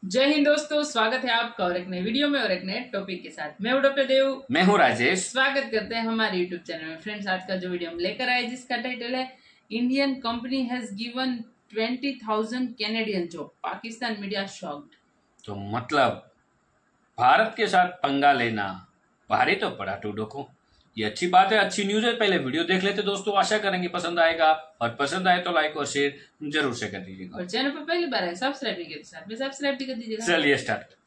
जय हिंद दोस्तों, स्वागत है आपका और एक नए वीडियो में और एक नए टॉपिक के साथ। मैं हूं डॉक्टर देव, मैं हूं राजेश। स्वागत करते हैं हमारे यूट्यूब चैनल में। फ्रेंड्स, आज का जो वीडियो हम लेकर आए जिसका टाइटल है Indian company has given 20,000 Canadian job, Pakistan media shocked. तो मतलब भारत के साथ पंगा लेना भारी तो पड़ा टूडो को। ये अच्छी बात है, अच्छी न्यूज है। पहले वीडियो देख लेते दोस्तों, आशा करेंगे पसंद आएगा और पसंद आए तो लाइक और शेयर जरूर से कर दीजिएगा और चैनल पर पहली बार है सब्सक्राइब भी कर दीजिएगा। चलिए स्टार्ट।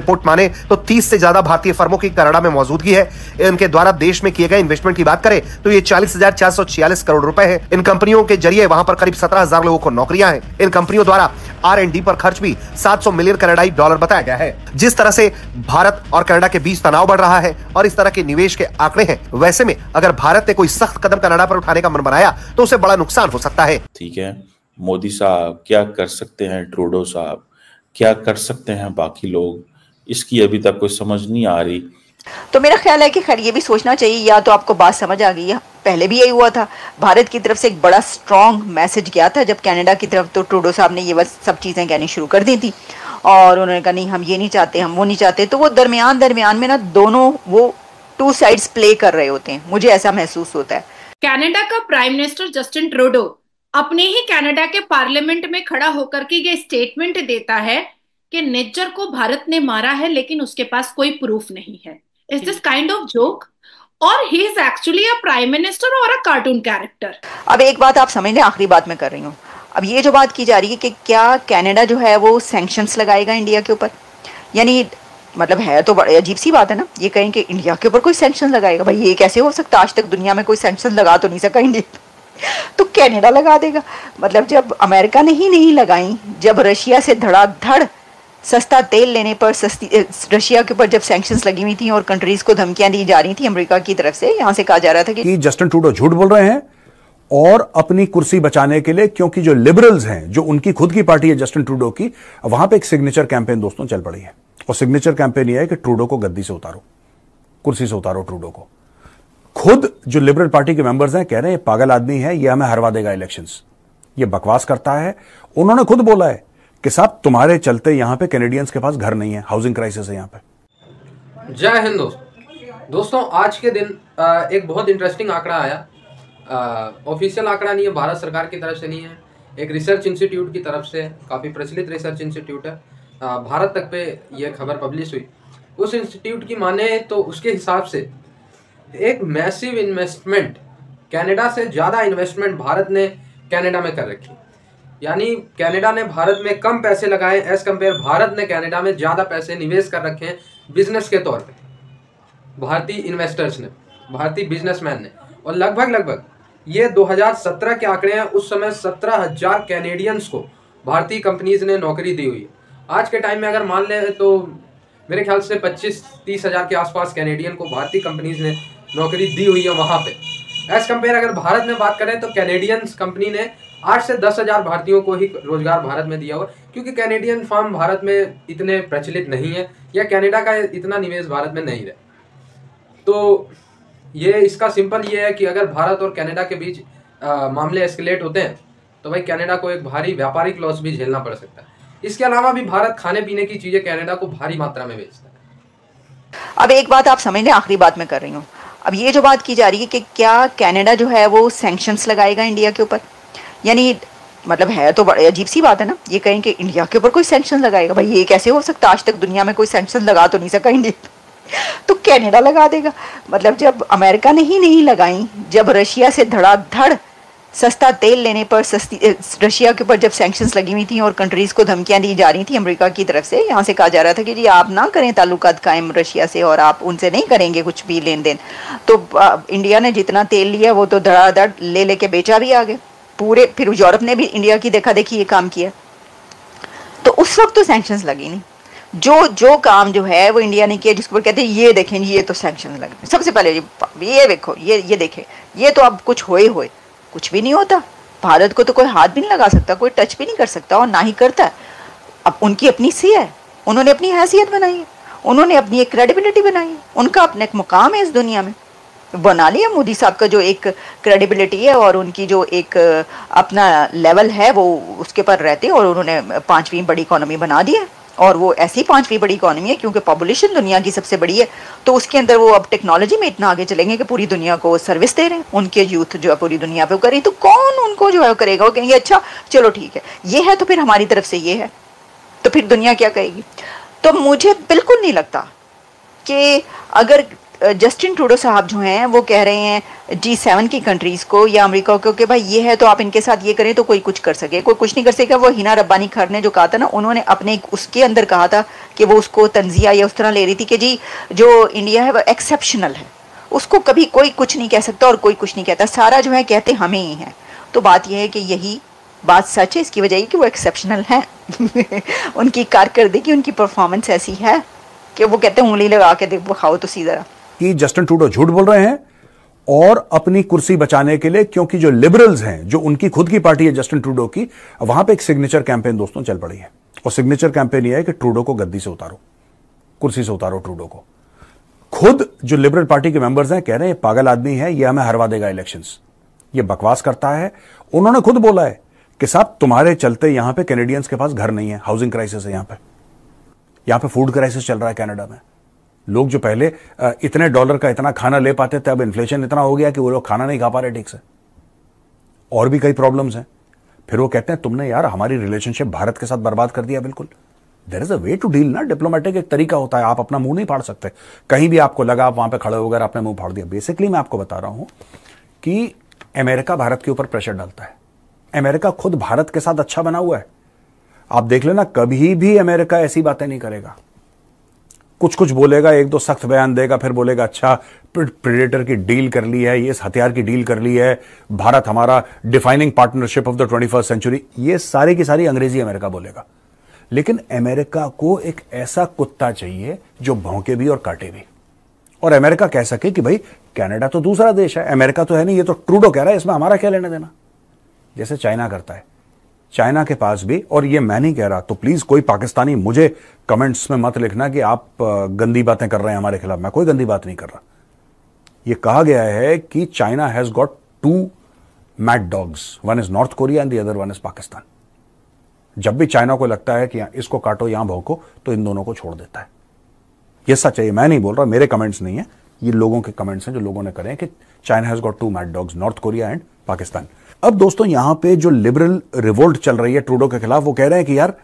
रिपोर्ट माने तो 30 से ज्यादा भारतीय फर्मों की कनाडा में मौजूदगी है। इनके द्वारा देश में किए गए इन्वेस्टमेंट की बात करें तो ये 40,446 करोड़ रुपए है। इन कंपनियों के जरिए वहां पर करीब 17,000 लोगों को नौकरियां हैं। इन कंपनियों द्वारा R&D पर खर्च भी 700 मिलियन कनाडाई डॉलर बताया गया है। जिस तरह से भारत और कनाडा के बीच तनाव बढ़ रहा है और इस तरह के निवेश के आंकड़े हैं, वैसे में अगर भारत ने कोई सख्त कदम कनाडा पर उठाने का मन बनाया तो उसे बड़ा नुकसान हो सकता है। ठीक है, मोदी साहब क्या कर सकते हैं, ट्रूडो साहब क्या कर सकते हैं, बाकी लोग, इसकी अभी तक कोई समझ नहीं आ रही। तो मेरा ख्याल है कि खैर ये भी सोचना चाहिए, या तो आपको बात समझ आ गई है। पहले भी यही हुआ था, भारत की तरफ से एक बड़ा स्ट्रॉन्ग मैसेज गया था जब कनाडा की तरफ, तो ट्रूडो साहब ने ये बस सब चीज़ें कहनी शुरू कर दी थी और उन्होंने कहा नहीं हम ये नहीं चाहते, हम वो नहीं चाहते। तो वो दरमियान में ना दोनों वो टू साइड्स प्ले कर रहे होते हैं, मुझे ऐसा महसूस होता है। कनाडा का प्राइम मिनिस्टर जस्टिन ट्रूडो अपने ही कनाडा के पार्लियामेंट में खड़ा होकर के ये स्टेटमेंट देता है कि निज्जर को भारत ने मारा है लेकिन उसके पास कोई प्रूफ नहीं है। Is this kind of joke or he is actually a prime minister or a cartoon character. अब एक बात आप समझ लें, आखिरी बात मैं कर रही हूँ। अब ये जो बात की जा रही है कि क्या कनाडा जो है वो सैंक्शंस लगाएगा इंडिया के ऊपर, यानी मतलब है तो बड़ी अजीब सी बात है ना, ये कहें कि इंडिया के ऊपर कोई सैंक्शन लगाएगा। भाई ये कैसे हो सकता, आज तक दुनिया में कोई सैंक्शन लगा तो नहीं सका इंडिया, तो कनाडा लगा देगा। मतलब जब अमेरिका ने ही नहीं लगाई, जब रशिया से धड़ाधड़ सस्ता तेल लेने पर रशिया के ऊपर जब सैंक्शंस लगी हुई थी और कंट्रीज को धमकियां दी जा रही थी अमेरिका की तरफ से, यहां से कहा जा रहा था कि जस्टिन ट्रूडो झूठ बोल रहे हैं और अपनी कुर्सी बचाने के लिए, क्योंकि जो लिबरल्स हैं, जो उनकी खुद की पार्टी है जस्टिन ट्रूडो की, वहां पे एक सिग्नेचर कैंपेन दोस्तों चल पड़ी है। और सिग्नेचर कैंपेन यह है कि ट्रूडो को गद्दी से उतारो, कुर्सी से उतारो ट्रूडो को। खुद जो लिबरल पार्टी के मेंबर्स हैं कह रहे हैं ये पागल आदमी है, ये हमें हरवा देगा इलेक्शंस, ये बकवास करता है। उन्होंने खुद बोला है कि साहब तुम्हारे चलते यहां पे कैनेडियंस के पास घर नहीं है, हाउसिंग क्राइसिस है यहां पे। जय हिंद दोस्तों, आज के दिन एक बहुत इंटरेस्टिंग आंकड़ा आया। ऑफिशियल आंकड़ा नहीं है, भारत सरकार की तरफ से नहीं है, एक रिसर्च इंस्टीट्यूट की तरफ से, काफ़ी प्रचलित रिसर्च इंस्टीट्यूट है, भारत तक पे यह खबर पब्लिश हुई। उस इंस्टीट्यूट की माने तो उसके हिसाब से एक मैसिव इन्वेस्टमेंट, कनाडा से ज़्यादा इन्वेस्टमेंट भारत ने कनाडा में कर रखी। यानी कनाडा ने भारत में कम पैसे लगाए एज कम्पेयर भारत ने कनाडा में ज़्यादा पैसे निवेश कर रखे हैं बिजनेस के तौर पे, भारतीय इन्वेस्टर्स ने, भारतीय बिजनेसमैन ने। और लगभग ये 2017 के आंकड़े हैं, उस समय 17,000 कैनेडियंस को भारतीय कंपनीज ने नौकरी दी हुई है। आज के टाइम में अगर मान ले तो मेरे ख्याल से 25-30 हज़ार के आसपास कैनेडियन को भारतीय कंपनीज ने नौकरी दी हुई है वहाँ पे। एज कम्पेयर अगर भारत में बात करें तो कैनेडियंस कंपनी ने 8 से 10 हज़ार भारतीयों को ही रोजगार भारत में दिया हुआ, क्योंकि कैनेडियन फार्म भारत में इतने प्रचलित नहीं है या कनाडा का इतना निवेश भारत में नहीं रहे। तो ये इसका सिंपल ये है कि अगर भारत और कनाडा के बीच मामले एस्केलेट होते हैं तो भाई कनाडा को एक भारी व्यापारिक लॉस भी झेलना पड़ सकता है। इसके अलावा भी भारत खाने पीने की चीज़ें कनाडा को भारी मात्रा में बेचता है। अब एक बात आप समझ लें, आखिरी बात मैं कर रही हूँ। अब ये जो बात की जा रही है कि क्या कनाडा जो है वो सैंक्शंस लगाएगा इंडिया के ऊपर, यानी मतलब है तो बड़ी अजीब सी बात है ना, ये कहें कि इंडिया के ऊपर कोई सैंक्शन लगाएगा। भाई ये कैसे हो सकता, आज तक दुनिया में कोई सैंक्शन लगा तो नहीं सका इंडिया, तो कनाडा लगा देगा। मतलब जब अमेरिका ने ही नहीं लगाई, जब रशिया से धड़ाधड़ सस्ता तेल लेने पर रशिया के ऊपर जब सैंक्शंस लगी हुई थी और कंट्रीज को धमकियां दी जा रही थी अमेरिका की तरफ से, यहाँ से कहा जा रहा था कि जी आप ना करें ताल्लुकात कायम रशिया से और आप उनसे नहीं करेंगे कुछ भी लेन देन। तो इंडिया ने जितना तेल लिया वो तो धड़ाधड़ ले लेके बेचा भी आगे पूरे। फिर यूरोप ने भी इंडिया की देखा देखी ये काम किया, तो उस वक्त तो सैंक्शंस लगी नहीं। जो काम जो है वो इंडिया ने किया, जिसके ऊपर कहते हैं ये देखें ये तो सैंक्शन लगे। सबसे पहले ये देखो, ये देखें, ये तो अब कुछ होए कुछ भी नहीं होता। भारत को तो कोई हाथ भी नहीं लगा सकता, कोई टच भी नहीं कर सकता और ना ही करता है। अब उनकी अपनी सी है, उन्होंने अपनी हैसियत बनाई है, उन्होंने अपनी एक क्रेडिबिलिटी बनाई है, उनका अपना एक मुकाम है इस दुनिया में। बना लिया मोदी साहब का जो एक क्रेडिबिलिटी है और उनकी जो एक अपना लेवल है वो उसके पर रहते हैं, और उन्होंने 5वीं बड़ी इकोनॉमी बना दी है। और वो ऐसी 5वीं बड़ी इकोनॉमी है क्योंकि पॉपुलेशन दुनिया की सबसे बड़ी है, तो उसके अंदर वो अब टेक्नोलॉजी में इतना आगे चलेंगे कि पूरी दुनिया को सर्विस दे रहे हैं। उनके यूथ जो है पूरी दुनिया पे करें, तो कौन उनको जो है करेगा? वो कहेंगे अच्छा चलो ठीक है ये है, तो फिर हमारी तरफ से ये है, तो फिर दुनिया क्या कहेगी? तो मुझे बिल्कुल नहीं लगता कि अगर जस्टिन ट्रूडो साहब जो हैं वो कह रहे हैं G7 की कंट्रीज़ को या अमेरिका को कि भाई ये है तो आप इनके साथ ये करें तो कोई कुछ कर सके, कोई कुछ नहीं कर सकेगा। वो हिना रब्बानी खर ने जो कहा था ना, उन्होंने अपने उसके अंदर कहा था कि वो उसको तंजिया या उस तरह ले रही थी कि जी जो इंडिया है वो एक्सेप्शनल है, उसको कभी कोई कुछ नहीं कह सकता और कोई कुछ नहीं कहता, सारा जो है कहते हमें ही है। तो बात यह है कि यही बात सच है, इसकी वजह ये कि वो एक्सेप्शनल है उनकी कारकर्दगी, उनकी परफॉर्मेंस ऐसी है कि वो कहते हैं उंगली लगा के दिखाओ तो सीधा कि जस्टिन ट्रूडो झूठ बोल रहे हैं और अपनी कुर्सी बचाने के लिए, क्योंकि जो लिबरल्स हैं, जो उनकी खुद की पार्टी है जस्टिन ट्रूडो की, वहां पे एक सिग्नेचर कैंपेन दोस्तों चल पड़ी है। और सिग्नेचर कैंपेन यह है कि ट्रूडो को गद्दी से उतारो, कुर्सी से उतारो ट्रूडो को। खुद जो लिबरल पार्टी के मेंबर्स हैं कह रहे हैं पागल आदमी है, ये हमें हरवा देगा इलेक्शंस, ये बकवास करता है। उन्होंने खुद बोला है कि साहब तुम्हारे चलते यहां पे कैनेडियंस के पास घर नहीं है, हाउसिंग क्राइसिस है, यहां पे फूड क्राइसिस चल रहा है कनाडा में। लोग जो पहले इतने डॉलर का इतना खाना ले पाते थे, अब इन्फ्लेशन इतना हो गया कि वो लोग खाना नहीं खा पा रहे ठीक से, और भी कई प्रॉब्लम्स हैं। फिर वो कहते हैं तुमने यार हमारी रिलेशनशिप भारत के साथ बर्बाद कर दिया। बिल्कुल, there is a way to deal ना, डिप्लोमेटिक एक तरीका होता है, आप अपना मुंह नहीं फाड़ सकते। कहीं भी आपको लगा आप वहां पे खड़े हो गए, आपने मुंह फाड़ दिया। बेसिकली मैं आपको बता रहा हूं कि अमेरिका भारत के ऊपर प्रेशर डालता है। अमेरिका खुद भारत के साथ अच्छा बना हुआ है, आप देख लेना, कभी भी अमेरिका ऐसी बातें नहीं करेगा। कुछ कुछ बोलेगा, एक दो सख्त बयान देगा, फिर बोलेगा अच्छा प्रेडेटर की डील कर ली है, ये इस हथियार की डील कर ली है, भारत हमारा defining partnership of the 21st century, ये सारी की सारी अंग्रेजी अमेरिका बोलेगा। लेकिन अमेरिका को एक ऐसा कुत्ता चाहिए जो भौंके भी और काटे भी, और अमेरिका कह सके कि भाई कनाडा तो दूसरा देश है, अमेरिका तो है नहीं, ये तो ट्रूडो कह रहा है, इसमें हमारा क्या लेना देना। जैसे चाइना करता है, चाइना के पास भी, और ये मैं नहीं कह रहा, तो प्लीज कोई पाकिस्तानी मुझे कमेंट्स में मत लिखना कि आप गंदी बातें कर रहे हैं हमारे खिलाफ। मैं कोई गंदी बात नहीं कर रहा। ये कहा गया है कि China has got 2 mad dogs, one is north Korea and the other one is Pakistan. जब भी चाइना को लगता है कि इसको काटो यहां भौंको, तो इन दोनों को छोड़ देता है। ये सच है, मैं नहीं बोल रहा, मेरे कमेंट्स नहीं है, ये लोगों के कमेंट्स हैं जो लोगों ने करे हैं कि China has got 2 mad dogs, north Korea and Pakistan. अब दोस्तों यहां पे जो लिबरल रिवोल्ट चल रही है ट्रूडो के खिलाफ, वो कह रहे हैं कि यार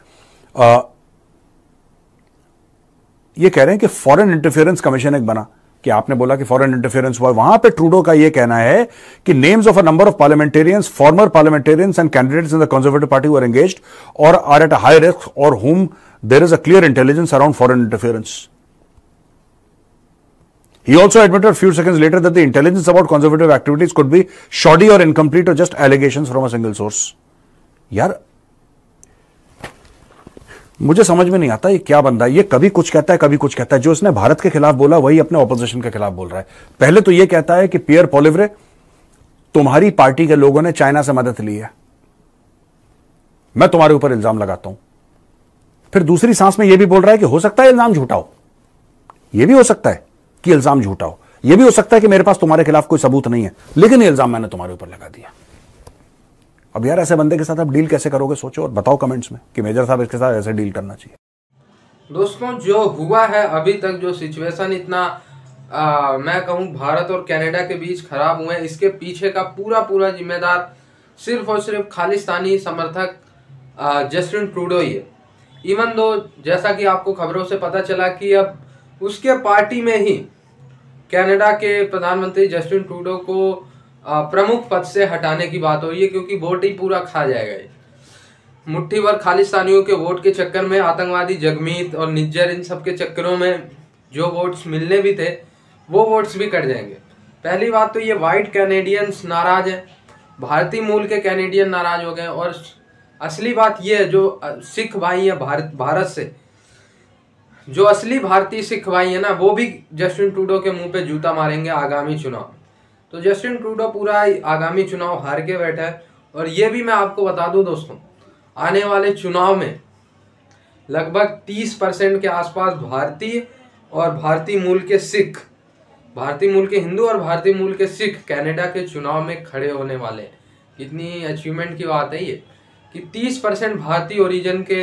ये कह रहे हैं कि फॉरेन इंटरफेरेंस कमीशन एक बना, कि आपने बोला कि फॉरेन इंटरफेरेंस हुआ। वहां पे ट्रूडो का यह कहना है कि names of a number of parliamentarians, former parliamentarians and candidates in the Conservative party were engaged or are at a high risk or whom there is a clear intelligence around foreign interference. He also admitted a few seconds later that the intelligence about conservative activities could be shoddy or incomplete or just allegations from a single source. यार मुझे समझ में नहीं आता ये क्या बंदा है, ये कभी कुछ कहता है कभी कुछ कहता है। जो इसने भारत के खिलाफ बोला वही अपने ऑपोजिशन के खिलाफ बोल रहा है। पहले तो ये कहता है कि पियर पोलिवरे, तुम्हारी पार्टी के लोगों ने चाइना से मदद ली है, मैं तुम्हारे ऊपर इल्जाम लगाता हूं। फिर दूसरी सांस में यह भी बोल रहा है कि हो सकता है इल्जाम झूठा हो, यह भी हो सकता है कि इल्जाम झूठा हो, यह भी हो सकता है कि मेरे पास तुम्हारे खिलाफ कोई सबूत नहीं है, लेकिन ये इल्जाम मैंने तुम्हारे ऊपर लगा दिया। अब यार ऐसे बंदे के साथ आप डील कैसे करोगे, सोचो और बताओ कमेंट्स में कि मेजर साहब इसके साथ ऐसे डील करना चाहिए। दोस्तों जो हुआ है अभी तक, जो सिचुएशन इतना मैं कहूँ भारत और कनाडा के बीच खराब हुए हैं, इसके पीछे का पूरा जिम्मेदार सिर्फ और सिर्फ खालिस्तानी समर्थक जस्टिन ट्रूडो ही है। इवन दो जैसा कि आपको खबरों से पता चला कि अब उसके पार्टी में ही कनाडा के प्रधानमंत्री जस्टिन ट्रूडो को प्रमुख पद से हटाने की बात हो रही है, क्योंकि वोट ही पूरा खा जाएगा ये। मुट्ठी भर खालिस्तानियों के वोट के चक्कर में, आतंकवादी जगमीत और निज्जर इन सब के चक्करों में जो वोट्स मिलने भी थे वो वोट्स भी कट जाएंगे। पहली बात तो ये वाइट कैनेडियंस नाराज हैं, भारतीय मूल के कैनेडियन नाराज हो गए, और असली बात ये है जो सिख भाई हैं भारत से, जो असली भारतीय सिख भाई है ना, वो भी जस्टिन ट्रूडो के मुंह पे जूता मारेंगे आगामी चुनाव। तो जस्टिन ट्रूडो पूरा आगामी चुनाव हार के बैठा है। और ये भी मैं आपको बता दूं दोस्तों, आने वाले चुनाव में लगभग 30% के आसपास भारतीय और भारतीय मूल के सिख भारतीय मूल के हिंदू और भारतीय मूल के सिख कनाडा के चुनाव में खड़े होने वाले हैं। कितनी अचीवमेंट की बात है ये कि 30% भारतीय ओरिजिन के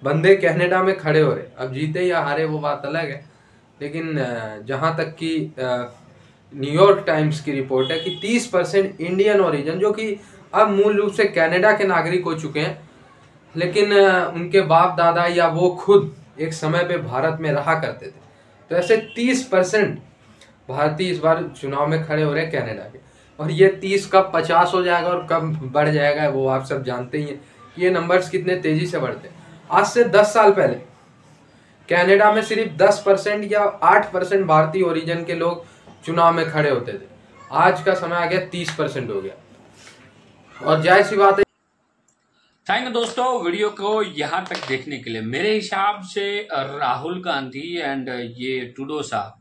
बंदे कनाडा में खड़े हो रहे। अब जीते या हारे वो बात अलग है, लेकिन जहाँ तक कि न्यूयॉर्क टाइम्स की रिपोर्ट है कि 30% इंडियन ओरिजिन, जो कि अब मूल रूप से कनाडा के नागरिक हो चुके हैं, लेकिन उनके बाप दादा या वो खुद एक समय पे भारत में रहा करते थे, तो ऐसे 30% भारतीय इस बार चुनाव में खड़े हो रहे हैं कनाडा के। और ये 30 कब 50 हो जाएगा और कब बढ़ जाएगा वो आप सब जानते ही हैं, ये नंबर्स कितने तेजी से बढ़ते हैं। आज से 10 साल पहले कनाडा में सिर्फ 10% या 8% भारतीय ओरिजिन के लोग चुनाव में खड़े होते थे। आज का समय आ गया 30% हो गया, और जाहिर सी बात है। थैंक यू दोस्तों वीडियो को यहाँ तक देखने के लिए। मेरे हिसाब से राहुल गांधी एंड ये ट्रूडो साहब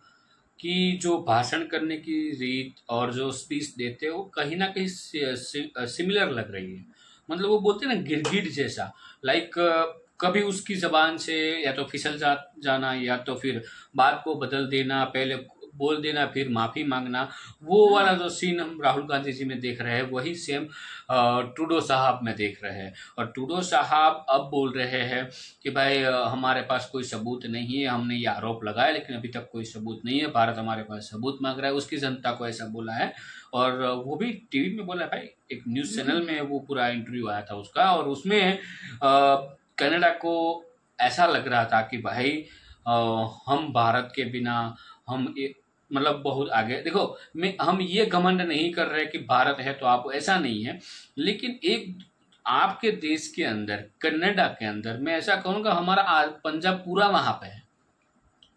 की जो भाषण करने की रीत और जो स्पीच देते हैं वो कहीं ना कहीं सिमिलर लग रही है। मतलब वो बोलते हैं ना गिरगिट जैसा, लाइक कभी उसकी जबान से या तो फिसल जाना या तो फिर बात को बदल देना, पहले बोल देना फिर माफी मांगना, वो वाला जो सीन हम राहुल गांधी जी में देख रहे हैं वही सेम ट्रूडो साहब में देख रहे हैं। और ट्रूडो साहब अब बोल रहे हैं कि भाई हमारे पास कोई सबूत नहीं है, हमने ये आरोप लगाया लेकिन अभी तक कोई सबूत नहीं है, भारत हमारे पास सबूत मांग रहा है। उसकी जनता को ऐसा बोला है, और वो भी टीवी में बोला है भाई, एक न्यूज चैनल में वो पूरा इंटरव्यू आया था उसका, और उसमें कनाडा को ऐसा लग रहा था कि भाई हम भारत के बिना हम मतलब बहुत आगे। देखो हम ये घमंड नहीं कर रहे कि भारत है तो आप, ऐसा नहीं है, लेकिन एक आपके देश के अंदर कनाडा के अंदर मैं ऐसा कहूँगा हमारा पंजाब पूरा वहां पे है,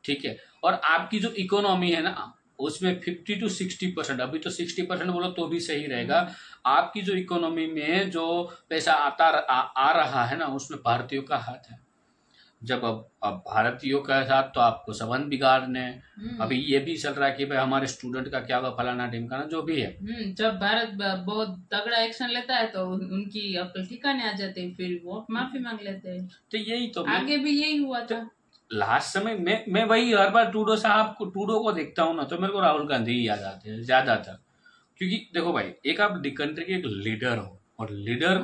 ठीक है। और आपकी जो इकोनॉमी है ना उसमें 50 to 60%, अभी तो 60% बोलो तो भी सही रहेगा। आपकी जो इकोनॉमी में जो पैसा आ रहा है ना उसमें भारतीयों का हाथ है। जब अब भारतीयों के साथ तो आपको संबंध बिगाड़ने, अभी ये भी चल रहा है कि भाई हमारे स्टूडेंट का क्या होगा, फलाना ढिमकाना जो भी है। जब भारत बहुत तगड़ा एक्शन लेता है तो उनकी अक्ल ठिकाने आ जाते हैं, फिर वो माफी मांग लेते हैं। तो यही तो आगे भी यही हुआ था। लास्ट समय मैं वही हर बार ट्रूडो को देखता हूँ ना तो मेरे को राहुल गांधी ही याद आते हैं ज्यादातर। क्योंकि देखो भाई, एक आप कंट्री के एक लीडर हो, और लीडर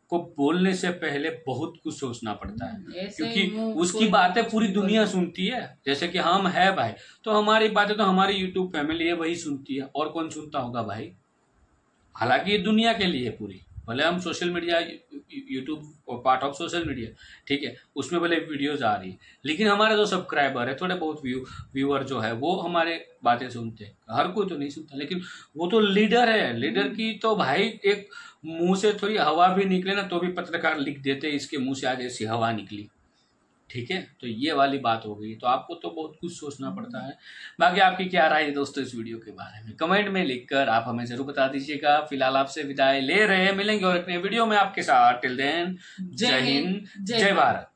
को बोलने से पहले बहुत कुछ सोचना पड़ता है, क्योंकि उसकी बातें पूरी दुनिया सुनती है। जैसे कि हम है भाई, तो हमारी बातें तो हमारी यूट्यूब फैमिली है वही सुनती है, और कौन सुनता होगा भाई। हालांकि ये दुनिया के लिए पूरी, भले हम social media, YouTube part of social media, ठीक है, उसमें भले वीडियोज आ रही है, लेकिन हमारे जो सब्सक्राइबर है, थोड़े बहुत व्यूअर जो है वो हमारे बातें सुनते हैं। हर कोई तो नहीं सुनता, लेकिन वो तो लीडर है। लीडर की तो भाई एक मुंह से थोड़ी हवा भी निकले ना तो भी पत्रकार लिख देते इसके मुंह से आज ऐसी हवा निकली, ठीक है। तो ये वाली बात हो गई, तो आपको तो बहुत कुछ सोचना पड़ता है। बाकी आपकी क्या राय है दोस्तों इस वीडियो के बारे में, कमेंट में लिखकर आप हमें जरूर बता दीजिएगा। फिलहाल आपसे विदाई ले रहे हैं, मिलेंगे और अपने वीडियो में आपके साथ। टिल देन, जय हिंद, जय भारत।